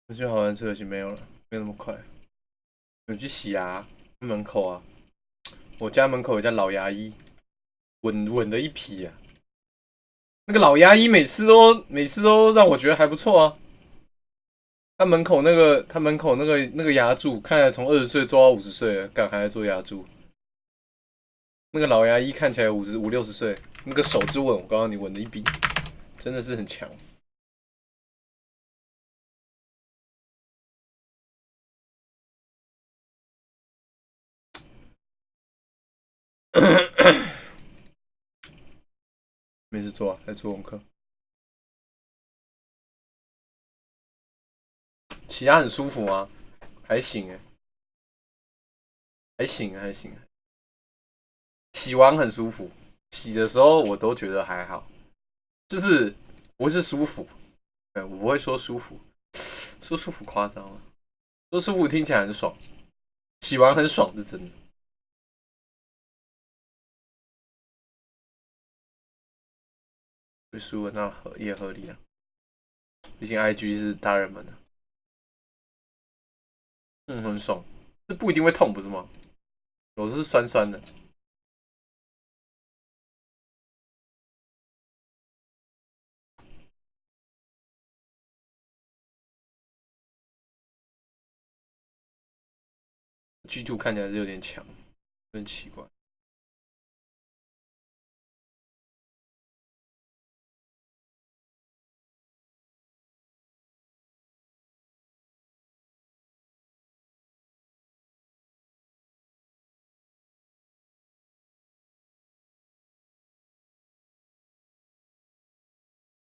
我觉得好玩吃游戏没有了，没有那么快。有去洗牙，门口啊，我家门口有家老牙医，稳的一批啊。那个老牙医每次都让我觉得还不错啊。他门口那个牙柱，看起来从20岁做到50岁了，干还在做牙柱。那个老牙医看起来50、60岁，那个手之稳，我告诉你，稳的一笔，真的是很强。没事做啊，在做功课。洗牙很舒服吗？还行还行。洗完很舒服，洗的时候我都觉得还好，就是不是舒服，我不会说舒服，说舒服夸张了，说舒服听起来很爽，洗完很爽是真的。会输了那也合理啊，毕竟 IG 是大人们的，很爽，这不一定会痛不是吗？有的是酸酸的。G2 看起来是有点强，有点奇怪。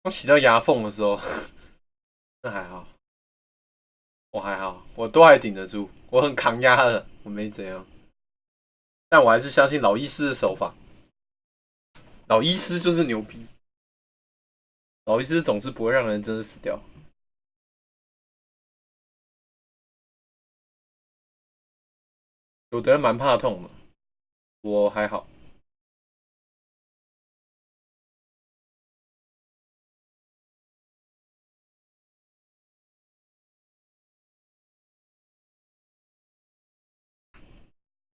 我洗到牙缝的时候，那还好，我还好，我都还顶得住，我很抗压的，我没怎样。但我还是相信老医师的手法，老医师就是牛逼，老医师总是不会让人真的死掉。有的人蛮怕痛的，我还好。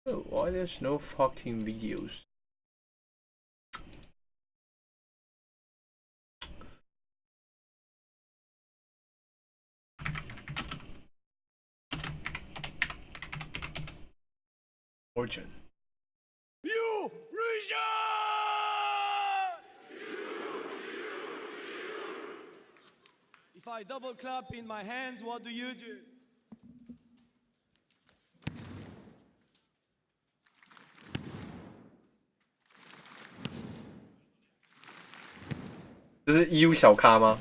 Why there's no fucking videos? Origin. You region! If I double clap in my hands, what do you do? 这是 EU 小咖吗？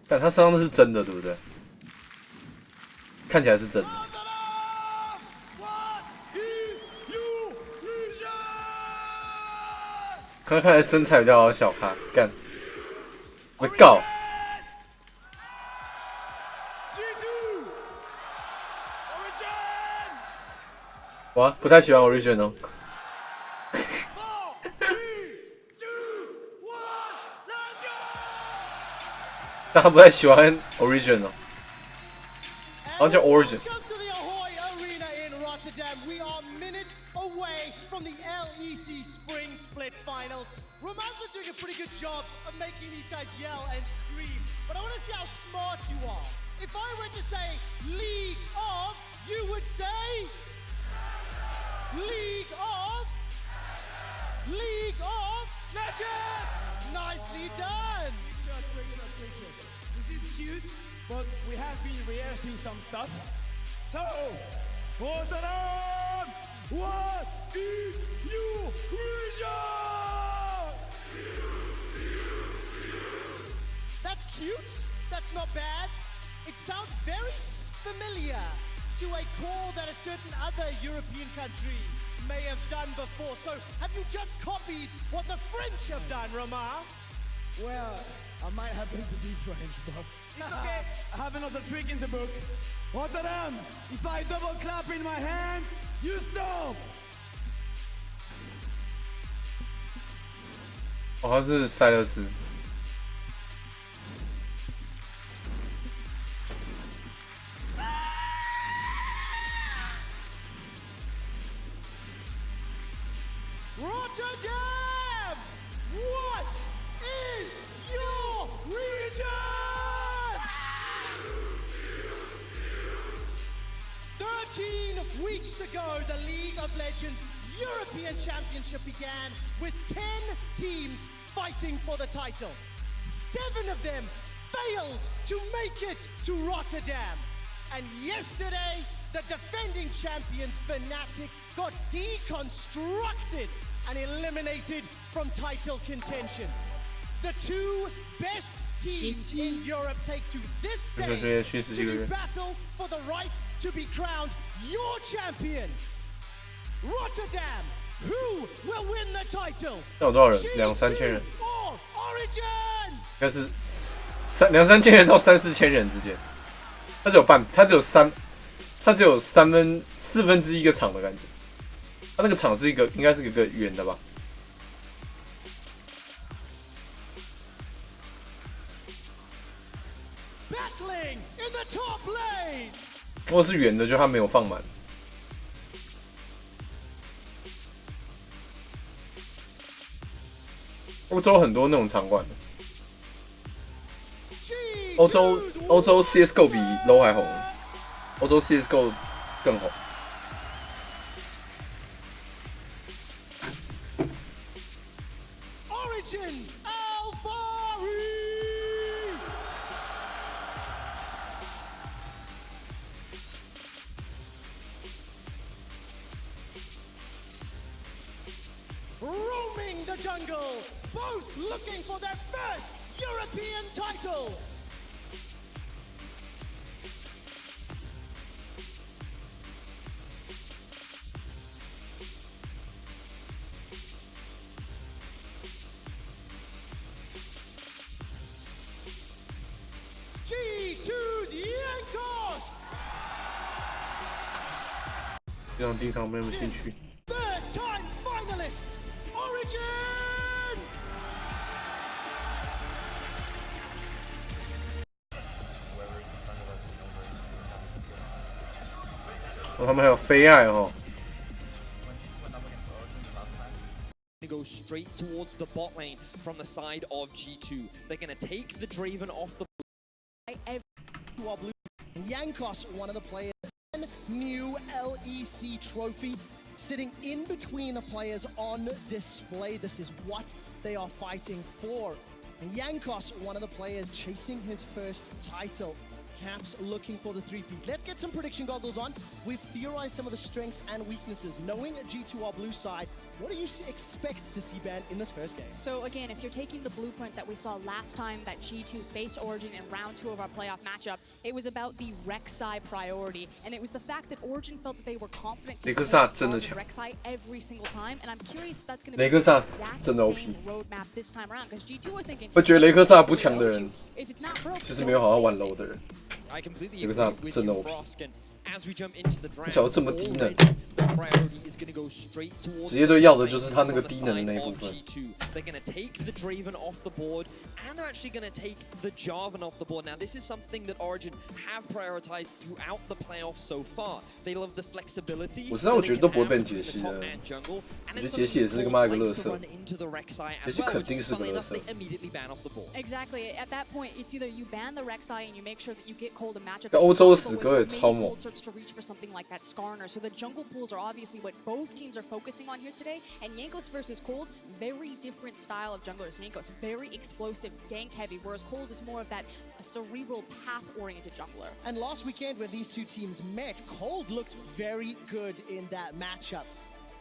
但他身上的是真的，对不对？看起来是真的。看来身材比较好，小咖干。我告。我不太喜欢 Origin 哦。但他不太喜欢 Origin 哦，好像叫 Origin。We are minutes away from the LEC Spring Split Finals. Roman's been doing a pretty good job of making these guys yell and scream, but I want to see how smart you are. If I were to say League of, you would say League of Legend. Nicely done. Great shot. This is cute, but we have been rehearsing some stuff. So, what is your region? That's cute. That's not bad. It sounds very familiar to a call that a certain other European country may have done before. So, have you just copied what the French have done, Ramar? Well, I might happen to be French, but it's okay. I have another trick in the book. Rotterdam, if I double clap in my hand, you stop. 哦，他是塞勒斯。Rotterdam, what is your region? 13 weeks ago, the League of Legends European Championship began with 10 teams fighting for the title. 7 of them failed to make it to Rotterdam. And yesterday, the defending champions Fnatic got deconstructed and eliminated from title contention. The 2 best teams in Europe take to this stage to battle for the right to be crowned your champion. Rotterdam, who will win the title? 那有多少人？2、3千人。Or Origin? 应该是2、3千人到3、4千人之间。他只有4分之一个场的感觉。他那个场是应该是一个圆的吧？ Battling in the top lane. 如果是圆的，就他没有放满。欧洲很多那种场馆的。欧洲 CS:GO 比 LOL 还红，欧洲 CS:GO 更红。Origins Alfari. Roaming the jungle, both looking for their first European titles. G2's Yankos. 这场第一场没有兴趣。 Third-time finalists, Origin. 哦，他们还有飞爱哦。 Go straight towards the bot lane from the side of G2. They're going to take the Draven off the Blue. Yankos, one of the players, new LEC trophy sitting in between the players on display. This is what they are fighting for. And Yankos, one of the players chasing his first title. Caps looking for the 3-peat. Let's get some prediction goggles on. We've theorized some of the strengths and weaknesses. Knowing G2 our blue side, what do you expect to see, Ben, in this first game? So again, if you're taking the blueprint that we saw last time that G2 faced Origin in round 2 of our playoff matchup, it was about the Rek'Sai priority, and it was the fact that Origin felt that they were confident to Rek'Sai every single time, and I'm curious if that's going to be the exact same roadmap this time around, because G2 are thinking, 我觉得雷克萨不强的人，就是没有好好玩 LOL 的人。 I completely 雷克萨 agree with 真的 you, OP。 Frosk, and as we jump into the 不晓得 draft, 这么低能， the priority is going to go straight towards 职业队要的就是他那个低能的那一部分。 They're going to take the Draven off the board, and they're actually going to take the Jarvan off the board. Now, this is something that Origin have prioritized throughout the playoffs so far. They love the flexibility. 我知道，我觉得都不会被解析的。我觉得解析也是个妈一个垃圾，解析肯定是个垃圾。 Exactly. At that point, it's either you ban the Rek'Sai and you make sure that you get cold a matchup. 但欧洲死哥也超猛。 to reach for something like that Skarner. So the jungle pools are obviously what both teams are focusing on here today. And Jankos versus Cold, very different style of junglers. Jankos, very explosive, gank heavy, whereas Cold is more of that cerebral, path-oriented jungler. And last weekend when these two teams met, Cold looked very good in that matchup.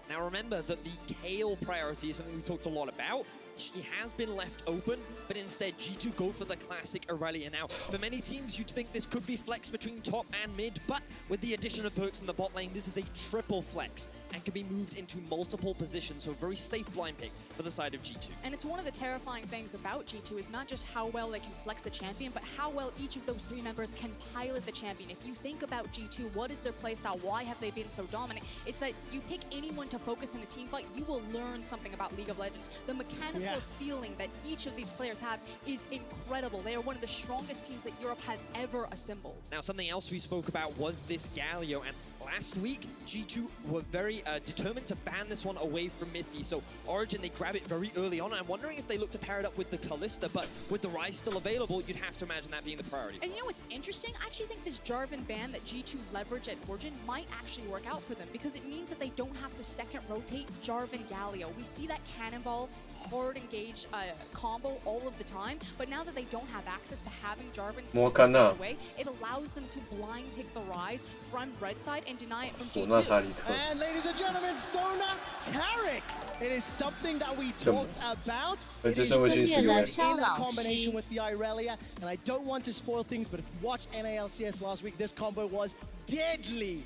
Now remember that the Kayle priority is something we talked a lot about. she has been left open, but instead G2 go for the classic Aurelia. Now, for many teams, you'd think this could be flex between top and mid, but with the addition of Perks in the bot lane, this is a triple flex and can be moved into multiple positions, so a very safe blind pick for the side of G2. And it's one of the terrifying things about G2 is not just how well they can flex the champion, but how well each of those 3 members can pilot the champion. If you think about G2, what is their playstyle? Why have they been so dominant? It's that you pick anyone to focus in a team fight, you will learn something about League of Legends. The mechanical ceiling that each of these players have is incredible. They are one of the strongest teams that Europe has ever assembled. Now, something else we spoke about was this Galio, and last week, G2 were very determined to ban this one away from Mithy. So Origin, they grab it very early on. I'm wondering if they look to pair it up with the Kalista, but with the Ryze still available, you'd have to imagine that being the priority. And you know what's interesting? I actually think this Jarvan ban that G2 leverage at Origin might actually work out for them, because it means that they don't have to second rotate Jarvan Galio. We see that Cannonball, hard engage combo all of the time, but now that they don't have access to having Jarvan away, it allows them to blind pick the Ryze from red side and deny it from G2. And ladies and gentlemen, Sona Taric. It is something that we talked about. It is in that combination with the Irelia, and I don't want to spoil things, but if you watched NALCS last week, this combo was deadly.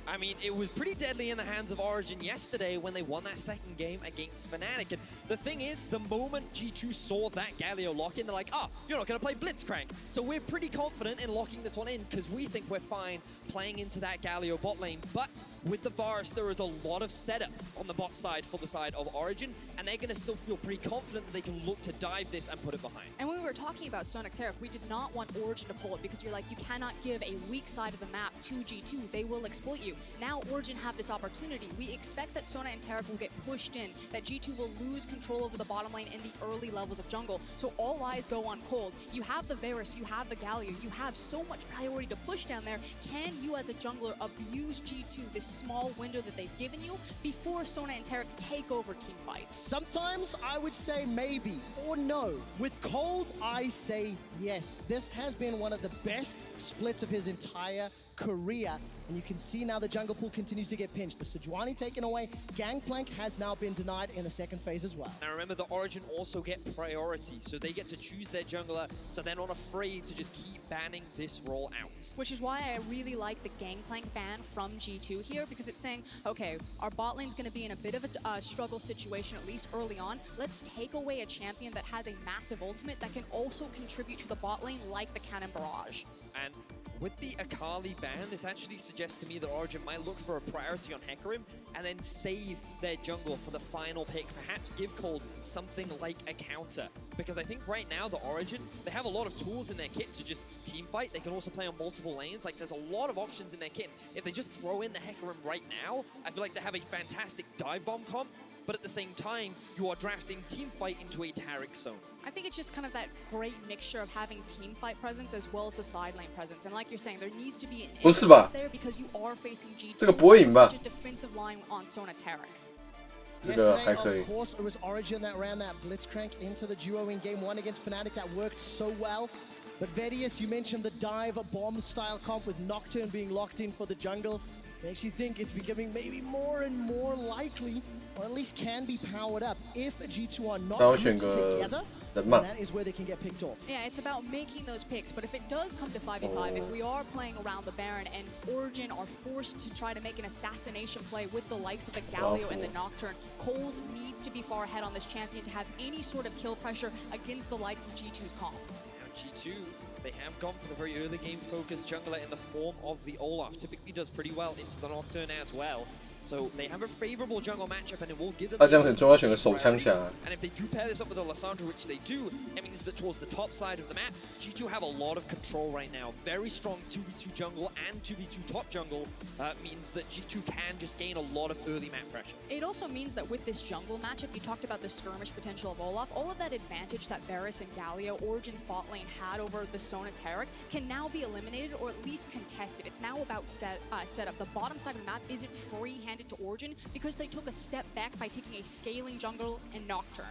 I mean, it was pretty deadly in the hands of Origin yesterday when they won that second game against Fnatic. And the thing is, the moment G2 saw that Galio lock in, they're like, oh, you're not going to play Blitzcrank. So we're pretty confident in locking this one in because we think we're fine playing into that Galio bot lane. But with the Varus, there is a lot of setup on the bot side for the side of Origin, and they're going to still feel pretty confident that they can look to dive this and put it behind. And when we were talking about Sonic Taric, we did not want Origin to pull it because you're like, you cannot give a weak side of the map to G2. They will exploit you. Now Origin have this opportunity. We expect that Sona and Taric will get pushed in, that G2 will lose control over the bottom lane in the early levels of jungle. So all eyes go on cold. You have the Varus, you have the Galio, you have so much priority to push down there. Can you as a jungler abuse G2, this small window that they've given you, before Sona and Taric take over team fights? Sometimes I would say maybe or no. With Cold, I say yes. This has been one of the best splits of his entire career, and you can see now the jungle pool continues to get pinched. The Sejuani taken away. Gangplank has now been denied in the second phase as well. Now remember, the Origin also get priority, so they get to choose their jungler, so they're not afraid to just keep banning this role out. Which is why I really like the Gangplank ban from G2 here, because it's saying, okay, our bot lane's going to be in a bit of a struggle situation, at least early on. Let's take away a champion that has a massive ultimate that can also contribute to the bot lane like the Cannon Barrage. And with the Akali ban, this actually suggests to me that Origin might look for a priority on Hecarim and then save their jungle for the final pick. Perhaps give Cold something like a counter. Because I think right now, the Origin, they have a lot of tools in their kit to just team fight. They can also play on multiple lanes. Like, there's a lot of options in their kit. If they just throw in the Hecarim right now, I feel like they have a fantastic dive bomb comp. But at the same time, you are drafting team fight into a Taric zone. I think it's just kind of that great mixture of having team fight presence as well as the side lane presence. And like you're saying, there needs to be an emphasis there because you are facing G2, such a defensive line on Sona Taric. Yesterday, of course, it was Origin that ran that Blitzcrank into the duo in game 1 against Fnatic. That worked so well. But Vedius, you mentioned the dive bomb style comp with Nocturne being locked in for the jungle. Makes you think it's becoming maybe more and more likely, or at least can be powered up, if G2 are not grouped together, and that is where they can get picked off. Yeah, it's about making those picks, but if it does come to 5v5, if we are playing around the Baron and Origin are forced to try to make an assassination play with the likes of the Galio and the Nocturne, Cold needs to be far ahead on this champion to have any sort of kill pressure against the likes of G2's comp. Now G2, they have gone for the very early game focused jungler in the form of the Olaf. Typically does pretty well into the Nocturne as well. So they have a favorable jungle matchup, and it will give them. 这样很重要，选个手枪侠。 And if they do pair this up with a Lissandra, which they do, it means that towards the top side of the map, G2 have a lot of control right now. Very strong 2v2 jungle and 2v2 top jungle means that G2 can just gain a lot of early map pressure. It also means that with this jungle matchup, you talked about the skirmish potential of Olaf. All of that advantage that Varus and Galio, Origin's bot lane, had over the Sona Taric can now be eliminated or at least contested. It's now about setup. The bottom side of the map isn't free-handed to Origin because they took a step back by taking a scaling jungle and Nocturne.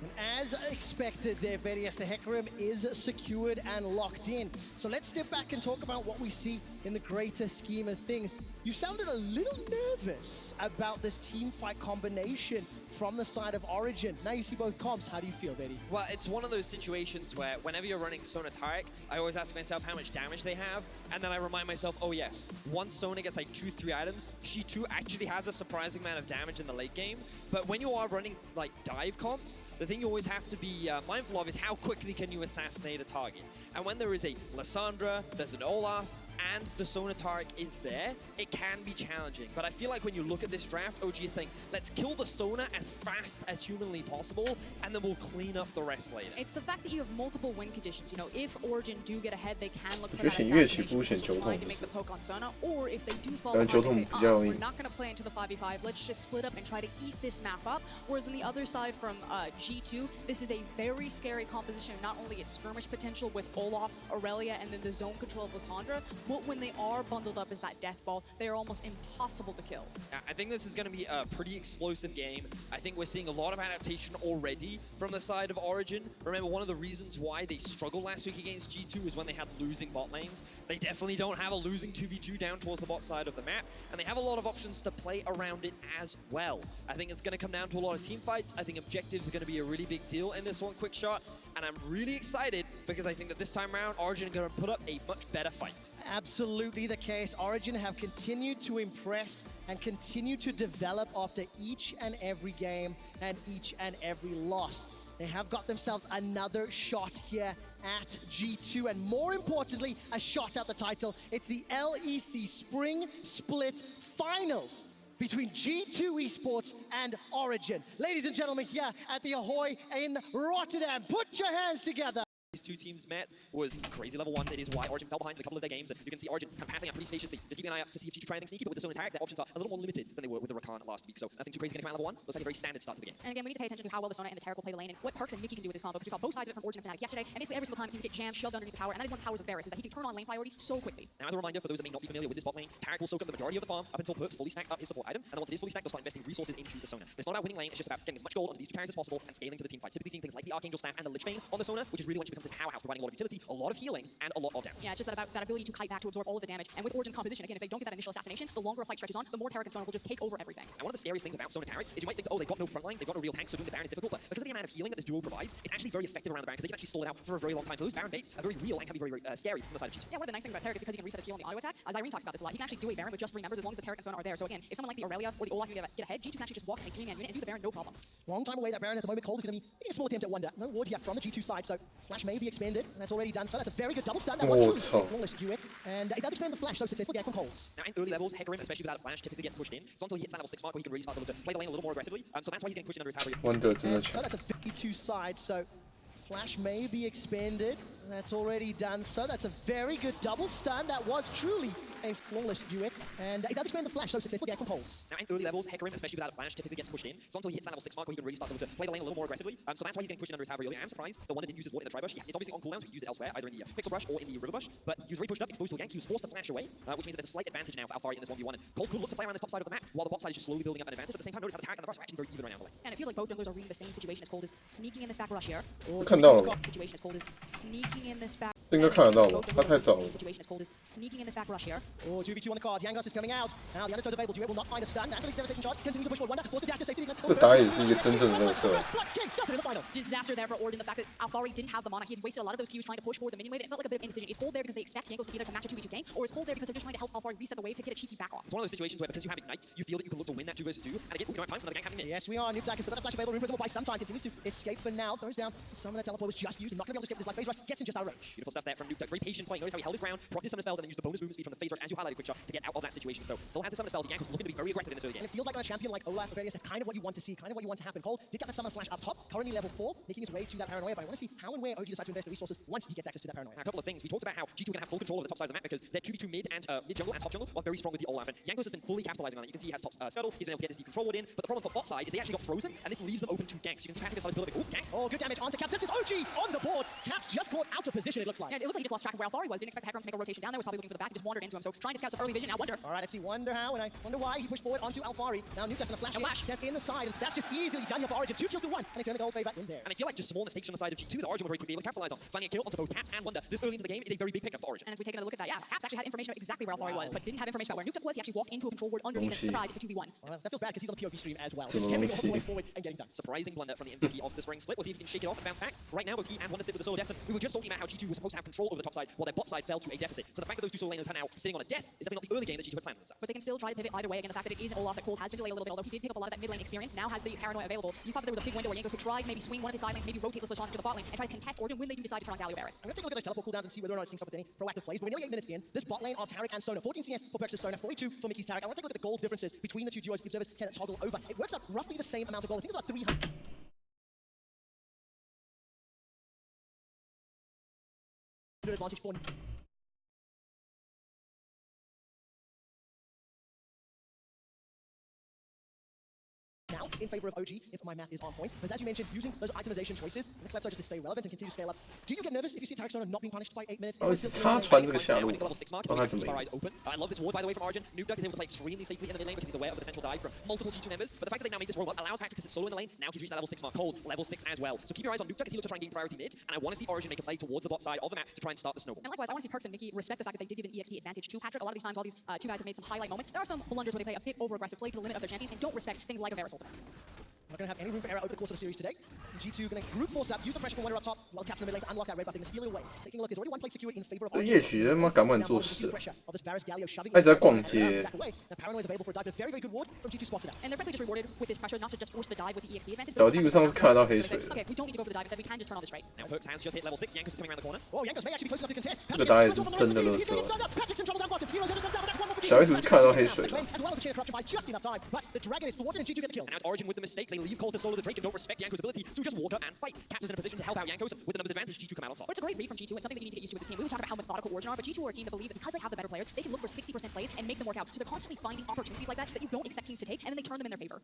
And as expected there, Vedius, the Hecarim is secured and locked in. So let's step back and talk about what we see in the greater scheme of things. You sounded a little nervous about this team fight combination from the side of Origin. Now you see both comps. How do you feel, Betty? Well, it's one of those situations where whenever you're running Sona Tarek, I always ask myself how much damage they have, and then I remind myself, oh yes, once Sona gets like 2-3 items, she too actually has a surprising amount of damage in the late game. But when you are running like dive comps, the thing you always have to be mindful of is how quickly can you assassinate a target. And when there is a Lissandra, there's an Olaf, and the Sona Tarek is there, it can be challenging. But I feel like when you look at this draft, OG is saying, let's kill the Sona as fast as humanly possible, and then we'll clean up the rest later. It's the fact that you have multiple win conditions. You know, if Origin do get ahead, they can look for that assassination, trying to make the poke on Sona, or if they do fall behind, they say, we're not going to play into the 5v5, let's just split up and try to eat this map up. Whereas on the other side from G2, this is a very scary composition, not only its skirmish potential with Olaf, Aurelia, and then the zone control of Lissandra, but when they are bundled up as that death ball, they are almost impossible to kill. I think this is going to be a pretty explosive game. I think we're seeing a lot of adaptation already from the side of Origin. Remember, one of the reasons why they struggled last week against G2 was when they had losing bot lanes. They definitely don't have a losing 2v2 down towards the bot side of the map, and they have a lot of options to play around it as well. I think it's going to come down to a lot of team fights. I think objectives are going to be a really big deal in this one quick shot, and I'm really excited because I think that this time around, Origin are going to put up a much better fight. Absolutely the case. Origin have continued to impress and continue to develop after each and every game and each and every loss. They have got themselves another shot here at G2, and more importantly, a shot at the title. It's the LEC Spring Split Finals between G2 Esports and Origin. Ladies and gentlemen, here at the Ahoy in Rotterdam, put your hands together. These two teams met was crazy level 1. It is why Origin fell behind in a couple of their games. And you can see Origin kind of pathing out pretty spaciously. Just keeping an eye out to see if G2 try anything sneaky, but with the Sona Tarek, their options are a little more limited than they were with the Rakan last week. So nothing too crazy going to come out level 1. Looks like a very standard start to the game. And again, we need to pay attention to how well the Sona and the Tarek will play the lane and what Perks and Mickey can do with this combo, because we saw both sides of it from Origin and Fnatic yesterday, and basically every single time it seems to get jammed, shoved underneath the tower, and that is one of the powers of Varus, is that he can turn on lane priority so quickly. Now, as a reminder, for those that may not be familiar with this bot lane, Tarek will soak up the majority of the farm up until Perks fully stacks up his support item, and then once it is fully stacked, they'll start investing resources into the Sona. And it's not about winning lane, it's just about getting as much gold onto these two carries as possible and scaling to the team fight. Typically seeing things like the Archangel Staff and the Lich Bane on the Sona, which is really when she becomes a powerhouse, providing a lot of utility, a lot of healing, and a lot of damage. Yeah, it's just that ability to kite back to absorb all of the damage. And with Origin's composition, again, if they don't get that initial assassination, the longer a fight stretches on, the more Tarek and Sona will just take over everything. And one of the scariest things about Sona Tarek is you might think, oh, they've got no front line, they've got no real tank, so doing the Baron is difficult, but because of the amount of healing that this duo provides, it's actually very effective around the Baron, because they can actually stall it out for a very long time. So those Baron baits are very real and can be very, very scary from the side of G2. Yeah, one of the nice things about Tarek is because he can reset his heal on the auto attack. As Irene talks about this a lot, he can actually do a Baron with just 3 members as long as the Tarek and Sona are there. So again, if someone like the Aurelia or the Olaf can get ahead, G2 can actually just walk a 3-man unit and do the Baron no problem. Long time away, that Baron at the moment. Cold is going to be making a small attempt at wonder. No ward here from the G2 side, so Flash may be expended, and that's already done. So that's a very good double stun. That was truly a flawless duet, and it does expend the Flash so successfully from Coles. Now, in early levels, Hecarim, especially without a Flash, typically gets pushed in. It's not until he hits that level 6 mark where he can really start to play the lane a little more aggressively. So that's why he's getting pushed in under his tower. So that's a 52 side, so Flash may be expended. That's already done, so that's a very good double stun. That was truly a flawless duet, and it does expand the Flash so successfully from Coles. Now, in early levels, Hecarim, especially without a Flash, typically gets pushed in. It's not until he hits that level 6 mark where he can really start to play the lane a little more aggressively. So that's why he's getting pushed in under his tower early. I am surprised the one that didn't use his ward in the Tribush. Yeah, it's obviously on cooldown, so he used it elsewhere, either in the Pixel Brush or in the River Bush, but he was very pushed up, exposed to a gank. He was forced to flash away, which means that there's a slight advantage now for Alfari in this 1v1. And Cole could look to play around this top side of the map, while the bot side is just slowly building up an advantage. But at the same time, notice how the Tarek and the Rush are actually very even right now. And it feels like both junglers are reading the same situation as Cold is sneaking in this back rush here. Situation as Cold is sneaking in this back. 应该看得到吧？他太早了。 Situation as Cold is sneaking in this back rush here. Oh, 2v2 on the cards. Yangos is coming out. Now the undertow available. Duet will not find a stun. Anthony's devastation charge continues to push forward. Wonder forced to dash to safety. 这打野是一个真正的乐色。 Does it in the final. Disaster there for Origin. The fact that Alfari didn't have the mana, he had wasted a lot of those Qs trying to push forward the minion wave. It felt like a bit of indecision. Is Cold there because they expect Yangos either to match a 2v2 game, or is Cold there because they're just trying to help Alfari reset the wave to get a cheeky back off? It's one of those situations where because you have Ignite, you feel that you can look to win that 2 versus 2. And again, we don't have time, so another gank happening in. Yes, we are. New attack is still got a flash available. Rune by some time continues to escape for now. Throws down. Some of that teleport was just used. Not going to be able to escape this life phase rush. Gets in just out of range. Beautiful stuff there from Nuke. Very patient play. Notice how he held his ground, procced his summon spells, and then used the bonus movement speed from the phase rush as you highlighted quick shot to get out of that situation. So still has his summon spells. Yanko's looking to be very aggressive in this early game. And it feels like on a champion like Olaf or Various, that's kind of what you want to see, kind of what you want to happen. Cole did get that summon flash up top, currently level 4, making his way to that paranoia, but I want to see how and where OG decides to invest the resources once he gets access to that paranoia. Now, a couple of things. We talked about how G2 can have full control of the top side of the map because their 2v2 mid and mid jungle and top jungle are very strong with the Olaf. And Yanko's has been fully capitalizing on that. You can see he has top Scuttle, he's been able to get his deep control ward in, but the problem for bot side is they actually got frozen, and this leaves them open to ganks. You can see Patrick has started building a gank. Oh, good damage onto Caps. This is OG on the board. Caps just caught out of position, it looks like. fine. Yeah, it looks like he just lost track of where Alfari was. Didn't expect Hecarim to make a rotation down there. Was probably looking for the back. Just wandered into him. So trying to scout some early vision. Now Wonder. All right, let's see Wonder how, and I wonder why he pushed forward onto Alfari. Now Nuke's gonna flash in, step in the side, and that's just easily done here for Origin. 2 kills to 1, and they turn the gold fade back in there. And I feel like just small mistakes from the side of G2 that Origin were very quickly able to capitalize on. Finding a kill onto both Caps and Wonder this early into the game is a very big pickup for Origin. And as we take another look at that, yeah, Caps actually had information about exactly where Alfari was, but didn't have information about where Nuke was. He actually walked into a control ward underneath and surprised it's a 2v1. Well, that feels bad because he's on the POV stream as well. Just stepping all the way forward and getting done. Surprising blunder from the MVP of the spring split. We'll see if he can shake it off and bounce back. Right now, both he and Wonder sit with the solo deaths, and we were just talking about how G2 was supposed to have control over the top side while their bot side fell to a deficit. So the fact that those two solo laners are now sitting on a death is definitely not the early game that G2 had planned for themselves. But they can still try to pivot either way. Again, the fact that it is Olaf that Cold has been delayed a little bit, although he did pick up a lot of that mid lane experience, now has the paranoia available. You thought that there was a big window where Jankos could try, maybe swing one of his side lanes, maybe rotate the Slashan to the bot lane, and try to contest Origin when they do decide to turn on Galio Varus. I'm going to take a look at those teleport cooldowns and see whether or not it syncs up with any proactive plays. But we're nearly 8 minutes in. This bot lane of Taric and Sona, 14 CS for Perks' Sona, 42 for Mickey's Taric. I want to take a look at the gold differences between the two duos. The observers can toggle over. It works out roughly the same amount of gold. I think it's about 300. Advantage for now in favor of OG, if my math is on point. Because as you mentioned, using those itemization choices, the Klepto just to stay relevant and continue to scale up. Do you get nervous if you see Taric Sona not being punished by 8 minutes? Oh, it's差传这个下路， I love this ward, by the way, from Origin. Nukeduck is able to play extremely safely in the mid lane because he's aware of the potential dive from multiple G2 members. But the fact that they now made this robot allows Patrick to sit solo in the lane. Now he's reached that level 6 mark. Cold, level 6 as well. So keep your eyes on Nukeduck as he looks to try and gain priority mid. And I want to see Origin make a play towards the bot side of the map to try and start the snowball. And likewise, I want to see Perks and Mickey respect the fact that they did give an EXP advantage to Patrick. A lot of these times, while these two guys have made some highlight moments, there are some blunders where they play a bit over-aggressive play to the limit of their champion and don't respect things like a Varus ultimate. Not going to have any room for error over the course of the series today. G2 going to group force up, use the pressure from Wonder up top, while capture the mid lane to unlock that red buff. They're going to steal it away. Taking a look, there's already one play secured in favor of 夜许他妈敢不敢做事？ of this Varus Galio shoving 他一直在逛街。 The paranoia is available for a dive, but very, very good ward from G2 spots it out. And they're frankly just rewarded with this pressure not to just force the dive with the EXP advantage. 小弟不上次看得到黑水了。 Okay, we don't need to go for the dive, instead we can just turn on this trade. Now Perks has just hit level 6. Jankos is coming around the corner. Oh, Jankos may actually be close enough to contest. 这个答案是真的垃圾。小弟不是看得到黑水了。 As well as the chain of corruption buys just enough time, but the dragon is thwarted and G2 get the kill. And now it's Origin with the mistake. They leave Cold to solo the Drake and don't respect Jankos' ability to just walk up and fight. Caps is in a position to help out Jankos with the numbers advantage. G2 come out on top. But it's a great read from G2 and something that you need to get used to with this team. We always talk about how methodical Origin are, but G2 are a team that believe that because they have the better players, they can look for 60% plays and make them work out. So they're constantly finding opportunities like that that you don't expect teams to take, and then they turn them in their favor.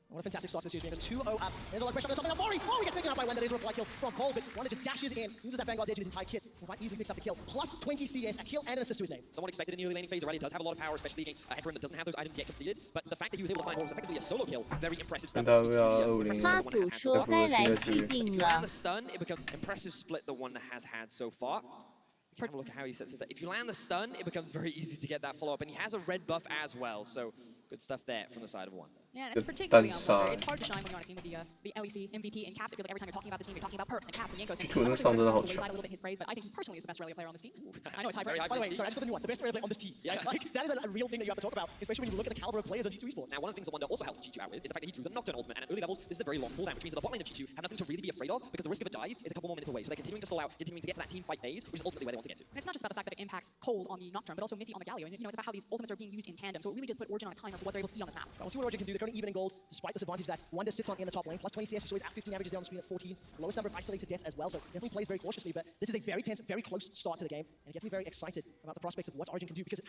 What a fantastic start to the series. 2-0 up. There's a lot of pressure on the top. Now Alfari. Oh, he gets taken out by Wender. There's a reply kill from Cole, but Wonder just dashes in, uses that Vanguard's edge in his entire kit, and quite easily picks up the kill. Plus 20 CS, a kill and an assist to his name. Someone expected in the early laning phase already. Does have a lot of power, especially against a Hecarim that doesn't have those items yet completed. But the fact that he was able to find what was effectively a solo kill, very impressive stuff. 他组说该来激进了 And。the stun, it becomes impressive split the one has had so far. Have a look at how he sets this up. If you land the stun, it becomes very easy to get that follow-up, and he has a red buff as well, so good stuff there from the side of one. Yeah, and it's particularly on Wonder. It's hard to shine when you're on a team with the LEC MVP and Caps. It feels like every time you're talking about this team, you're talking about Perks and Caps and Jankos. And G2 真的好强。 a little bit his praise, but I think he personally is the best Aurelia player on this team. I know it's high praise. By the way, sorry, I just got the new one. The best player on this team. Yeah. Like, that is a real thing that you have to talk about, especially when you look at the caliber of players on G2 Esports. Now, one of the things that Wonder also helped G2 out with is the fact that he drew the Nocturne ultimate, and at early levels, this is a very long cooldown, which means that the bot lane of G2 have nothing to really be afraid of, because the risk of a dive is a couple more minutes away, so they're continuing to stall out, continuing to get to that team fight phase, which is ultimately where they want to get to. And it's not just about the fact that it impacts Cold on the Nocturne, but also Mithy on the Galio. And, you know, it's about how these ultimates are being used in tandem, so it really does put Origin on a timer for what they're able to eat on this map. We'll see what Origin can do. They're currently even in gold, despite this advantage that Wonder sits on in the top lane. Plus 20 CS, so he's at 15 averages down the screen at 14. Lowest number of isolated deaths as well, so definitely plays very cautiously. But this is a very tense, very close start to the game, and it gets me very excited about the prospects of what Origin can do. Because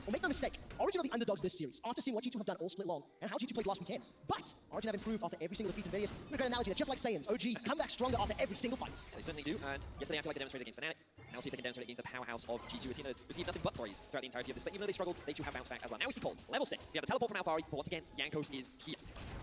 make no mistake, Origin are the underdogs this series, after seeing what G2 have done all split long, and how G2 played last weekend. But Origin have improved after every single defeat in Vegas. A great analogy that just like Saiyans, OG come back stronger after every single fight. Yeah, they certainly do, and yesterday I feel like they demonstrated against Fnatic. Now see if they can demonstrate against the powerhouse of G2, a team that has received nothing but praise throughout the entirety of this. But even though they struggled, they too have bounced back as well. Now we see Cold, level 6. We have the teleport from Alfari, but once again, Jankos is here.